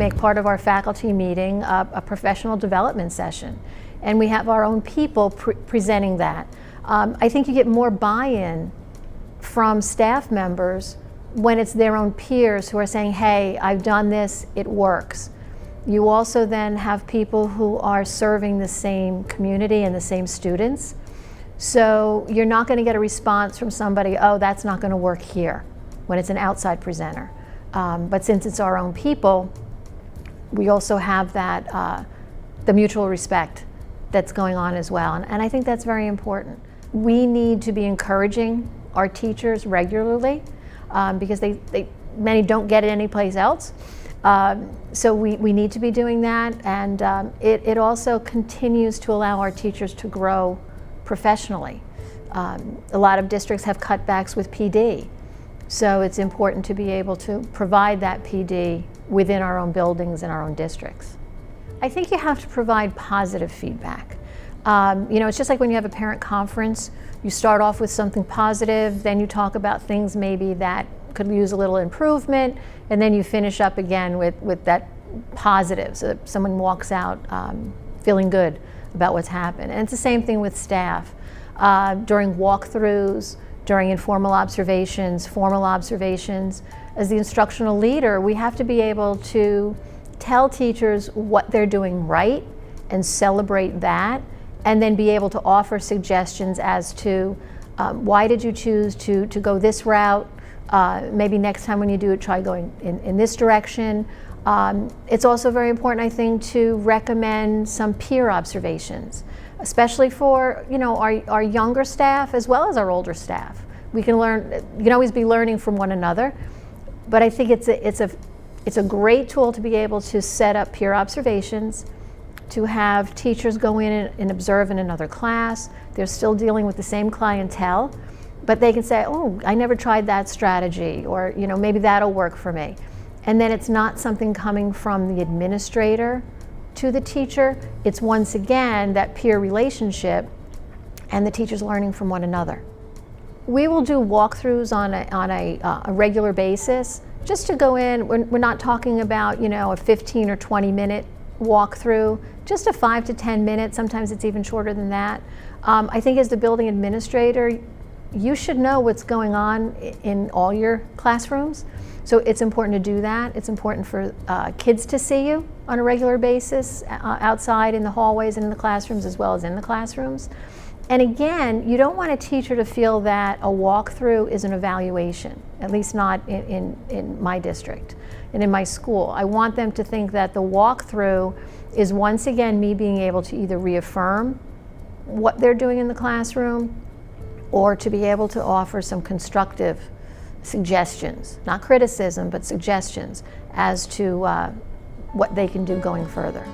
make part of our faculty meeting a professional development session, and we have our own people presenting that. I think you get more buy-in from staff members when it's their own peers who are saying, hey, I've done this, it works. You also then have people who are serving the same community and the same students. So you're not going to get a response from somebody, oh, that's not going to work here, when it's an outside presenter. But since it's our own people, we also have that, the mutual respect that's going on as well. And I think that's very important. We need to be encouraging our teachers regularly because many don't get it anyplace else. So we need to be doing that, and it also continues to allow our teachers to grow professionally. A lot of districts have cutbacks with PD, so it's important to be able to provide that PD within our own buildings and our own districts. I think you have to provide positive feedback. You know, it's just like when you have a parent conference, you start off with something positive, then you talk about things maybe that could use a little improvement, and then you finish up again with that positive, so that someone walks out feeling good about what's happened. And it's the same thing with staff. During walkthroughs, during informal observations, formal observations, as the instructional leader, we have to be able to tell teachers what they're doing right and celebrate that, and then be able to offer suggestions as to why did you choose to go this route. Maybe next time when you do it, try going in this direction. It's also very important, I think, to recommend some peer observations, especially for, you know, our younger staff as well as our older staff. We can learn, you can always be learning from one another, but I think it's a great tool to be able to set up peer observations, to have teachers go in and observe in another class. They're still dealing with the same clientele, but they can say, oh, I never tried that strategy, or, you know, maybe that'll work for me. And then it's not something coming from the administrator to the teacher. It's once again that peer relationship and the teachers learning from one another. We will do walkthroughs on a regular basis, just to go in. We're not talking about, you know, a 15 or 20 minute walkthrough, just a 5 to 10 minutes. Sometimes it's even shorter than that. I think as the building administrator, you should know what's going on in all your classrooms. So it's important to do that. It's important for kids to see you on a regular basis outside in the hallways and in the classrooms as well as in the classrooms. And again, you don't want a teacher to feel that a walkthrough is an evaluation, at least not in my district and in my school. I want them to think that the walkthrough is once again me being able to either reaffirm what they're doing in the classroom or to be able to offer some constructive suggestions, not criticism, but suggestions as to what they can do going further.